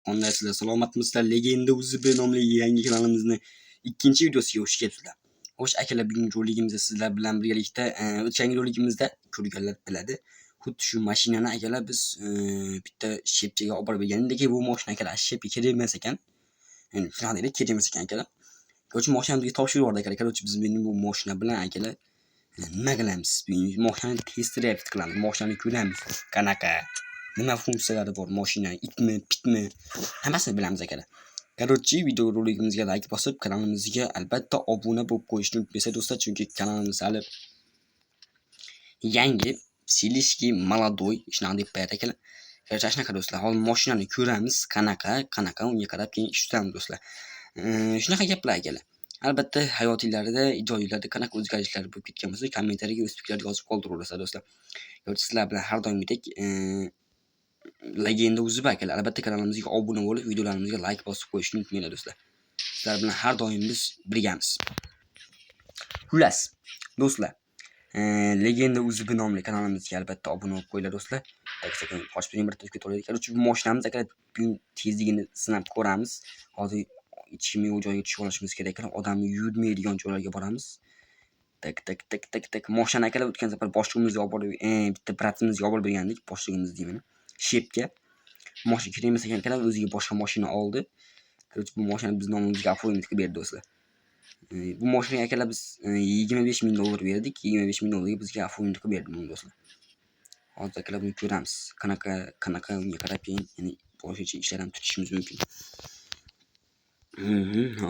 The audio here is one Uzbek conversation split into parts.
Qanday sizlar salomatmisizlar? Legenda UZB nomli yangi kanalimizning ikkinchi videosiga xush kelibsizlar. Xo'sh akalar, bugungi roligimizda sizlar bilan birgalikda o'tgan roligimizda ko'rganlar biladi. Xuddi shu mashinani akalar biz bitta shepchaga olib borib bergan. Lekin bu mashina akalar shepga kerak emas ekan. Ya'ni shunday kerak emas ekan akalar. Ko'ch mashinamizga topshirib yubordik akalar. Ko'ch biz bu mashina bilan akalar nima qilamiz? Mashinani test drive qilamiz. Mashinani ko'ramiz. Qanaqa nima funksiyalari bor mashina, itmi, pitmi, hammasini bilamiz akalar. Короче, video roligimizga like bosib, kanalimizga albatta obuna bo'lib qo'yishni unutmanglar do'stlar, chunki kanalimiz hali yangi, silishki молодой, shunaqa deb qo'yadi akalar. Короче, shunaqa do'stlar, hozir mashinani ko'ramiz, qanaqa, unga qarab keyin ish tutamiz do'stlar. Shunaqa gaplar akalar. Albatta hayotingizda, ijodingizda qanaqa o'zgarishlar bo'lib ketgan bo'lsa, kommentariyaga o'z fikrlaringizni yozib qoldiringlar do'stlar. Yo'q, sizlar bilan har doimgidek Legenda UZB akalar, albatta kanalimizga obuna bo'lib, videolarimizga like bosib qo'yishni unutmanglar do'stlar. Sizlar bilan har doim biz birgamiz. Xullas, do'stlar, Legenda UZB nomli kanalimizga albatta obuna bo'lib qo'yinglar do'stlar. Sekin qochib bir tuzga to'laylik. Chunki bu mashinamiz akalar bugun tezligini sinab ko'ramiz. Hozir ichki joyga tushib olishimiz kerak ekan. Odamni yurmaydigan joylarga boramiz. Tak. Mashina akalar o'tgan safar boshlig'imizga olib borib, bitta bratimizga olib bergandik, boshlig'imiz deyman. Shepga mashina kerak emas ekan akalar, o'ziga boshqa mashina oldi. Короче, bu mashinani biz nomimizga afoyimizga berdi do'stlar. Bu mashinaga akalar biz 25 ming dollar berdik. 25 ming dollarga bizga afoyimizga berdi bu do'stlar. Hozir akalar buni ko'ramiz. Qanaqa unga qarab keyin, ya'ni boshqacha ishlar ham tutishimiz mumkin.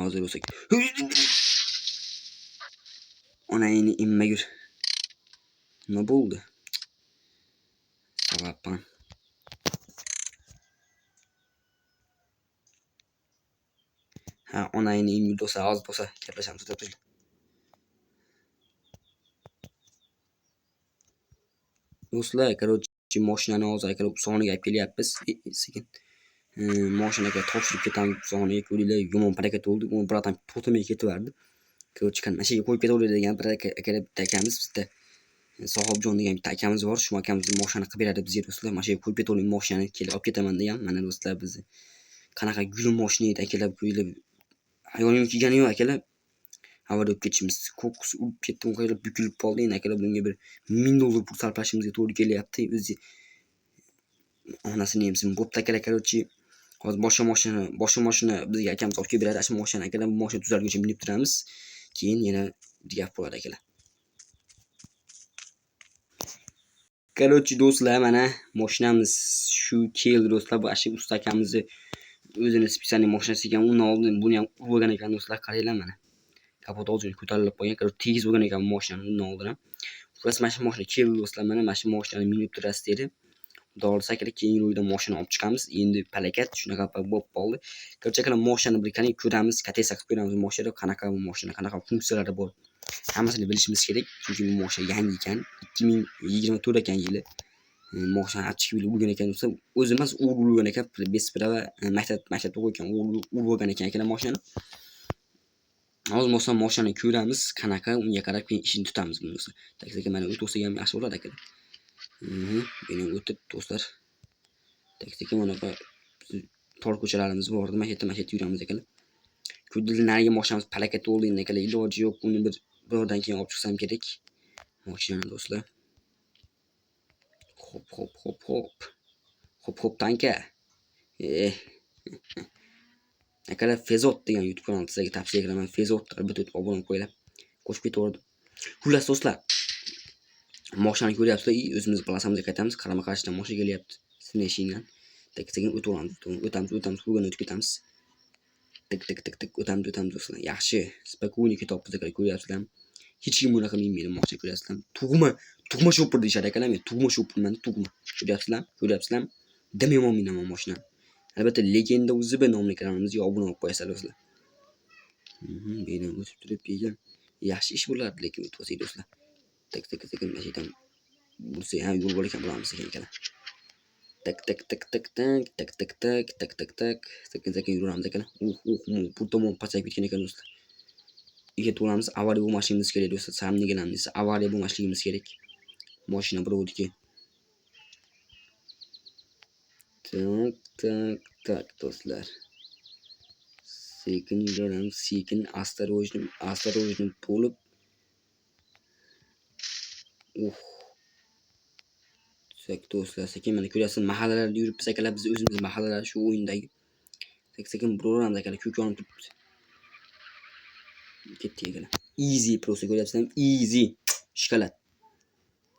Hozir bo'lsak. Onayni immagur. Nima bo'ldi? Sababdan. Ha, onayni immagur do'stlar, hozir bo'lsa gaplashamiz do'stlar. Do'stlar, короче, mashinani hozir akalar soniga olib kelyapmiz. Sekin. Mashinaga topshirib ketamiz soniga, ko'ringlar, yomon harakat bo'ldi. U biratan to'xtamay ketaverdi. Короче, mashinaga qo'yib ketaveradi degan bir akalar bitta akamiz bizda Sohibjon degan bitta akamiz bor. Shu akamiz mashina qilib beradi bizga do'stlar. Mashinaga qo'yib ketavering, mashinani kelib olib ketaman degan. Mana do'stlar, bizni qanaqa gul mashina edi akalar, ko'ringlar. Hayonim kelgani yo'q akalar. Havada o'tib ketishimiz, ko'kis urib ketdi, o'qaylar bukilib qoldi. Endi akalar bunga bir 1000 dollar pul sarflashimizga to'g'ri kelyapti. O'zi onasini yemsin. Bo'pti akalar, короче, hozir boshqa mashina bizga akamiz olib kelib beradi. Shu mashina akalar, bu mashina tuzalguncha minib turamiz. Keyin yana gap bo'ladi akalar. Короче, do'stlar, mana mashinamiz shu keldi do'stlar. Bu ashi usta akamizni o'zini spesialniy mashinasi ekan. Undan oldin buni ham urib olgan ekan do'stlar. Qaranglar mana. Kapot o'zini ko'tarilib qo'ygan. Tegiz bo'lgan ekan mashinani undan oldin ham. Xullas, mana shu mashina keldi do'stlar. Mana shu mashinani minib turasiz dedi. Xudo xohlasa akalar, keyingi oyda mashina olib chiqamiz. Endi palakat shunaqa bo'lib qoldi. Короче, akalar, mashinani bir qani ko'ramiz, katesa qilib ko'ramiz. Bu mashina qanaqa, bu mashina qanaqa funksiyalari bor. Hammasini bilishimiz kerak, chunki bu mashina yangi ekan. 2024 ekan yili. Mashina achchiq yil urgan ekan do'stlar. O'zi emas, urgan ekan. Besprava maktabda o'qigan, urgan ekan akalar mashinani. Hozir mashinani ko'ramiz, qanaqa, unga qarab keyin ishini tutamiz buni do'stlar. Tak, mana o'tib olsa ham yaxshi bo'ladi akalar. Buni o'tib do'stlar. Tak, bunaqa tor ko'chalarimiz bor edi. Mashinada yuramiz akalar. Ko'dil nariga mashinamiz palakat bo'ldi endi akalar. Iloji yo'q, buni birdan keyin olib chiqsam kerak. Mashinani do'stlar. Hop tanka. Akalar, Fezot degan YouTube kanali sizlarga tavsiya qilaman. Fezot albatta obuna bo'lib qo'yinglar. Qo'shib ketaverdi. Xullas do'stlar, mashinani ko'ryapsizlar, o'zimiz palasamizga qaytamiz. Qarama-qarshidan mashina kelyapti. Sineshindan. Tak-sekin o'tamiz, ko'rgan o'tib ketamiz. Tak, o'tamiz do'stlar. Yaxshi, spokойно ketyapmiz akalar, ko'ryapsizlarmi? Hech kim bunaqa minmaydi mashina, ko'ryapsizlarmi? Tug'ma shopir deyishadi akalar. Men tug'ma shopirman, tug'ma. Ko'ryapsizlarmi? Damayman minaman mashinani. Albatta, Legenda UZB nomli kanalimizga obuna bo'lib qo'yasizlar do'stlar. Beni o'tib turib kelgan. Yaxshi ish bo'lardi, lekin o'tib olsak do'stlar. Tak, mashinam bo'lsa ham yo'l bor ekan, bo'lamiz akalar. Tak. Sekin yuramiz akalar. Bu tomon pasayib ketgan ekan do'stlar. Ega to'lamiz, avariya bo'lmasligimiz kerak do'stlar. Samnigalarimiz avariya bo'lmasligimiz kerak. Mashina birovniki. Tak do'stlar. Sekin yuramiz, sekin astarojni bo'lib. Do'stlar, sekin mana ko'ryapsiz, mahallalarda yuribmiz akalar, biz o'zimiz mahallalar shu o'yindagi. Sekin buraveramiz akalar, ko'konib turibdi. Ketdi akalar. Easy просто ko'ryapsizlar, easy. Shokolad.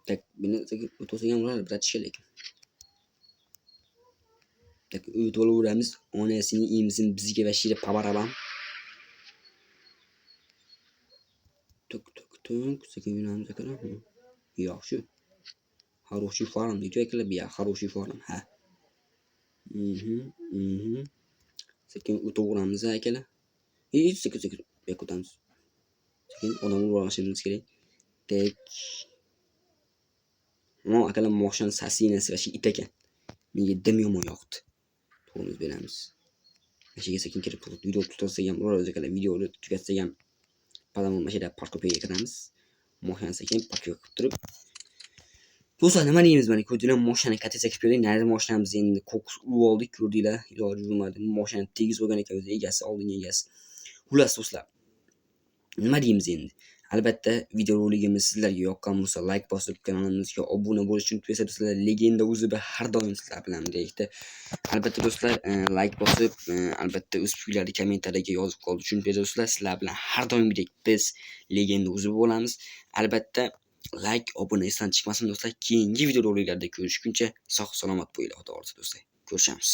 Tak, buni sekin o'tosam ham ular bratishga lekin. Tak, o'tib olaveramiz. Onasining emisini bizga va shira pabarabam. Tuk, sekin yuramiz akalar. Yaxshi. Хороший фарм, deydi akalar, bu хороший фарм, ha. Sekin o'taveramiz akalar. Sekin yo'q o'tamiz. Sekin odam urishimiz kerak. Tek. Akalar moshani sasinasi va shi it ekan. Menga dim yomon yoqdi. To'g'rimiz beramiz. Mashiga sekin kirib turib video tutarsak ham uramiz akalar, videoni tugatsak ham palam mashina parkka kiramiz. Moshani sekin parkka qilib turib. Do'stlar, nima deymiz, mana ko'rdinglar, moshani katta qilib berdik. Nari moshinamizni endi ko'ks urib oldik, ko'rdinglar, iloji bo'lmadi. Moshani tegiz bo'lgan ekan o'zi egasi, oldingi egasi. Xullas do'stlar, nima deymiz endi? Albatta videorolikimiz sizlarga yoqqan bo'lsa, like bosib, kanalimizga obuna bo'lishni unutmaysiz do'stlar. Legenda o'zi har doim sizlar bilan birgalikda. Albatta do'stlar, like bosib, albatta o'z fikrlaringizni kommentariyga yozib qoldirishni unutmaysiz do'stlar. Sizlar bilan har doimgidek biz legenda o'zi bo'lamiz. Albatta like, obuna esdan chiqmasin do'stlar. Keyingi videoroliklarda ko'rishguncha sog' salomat bo'linglar, xudo xolisa do'stlar. Ko'rishamiz.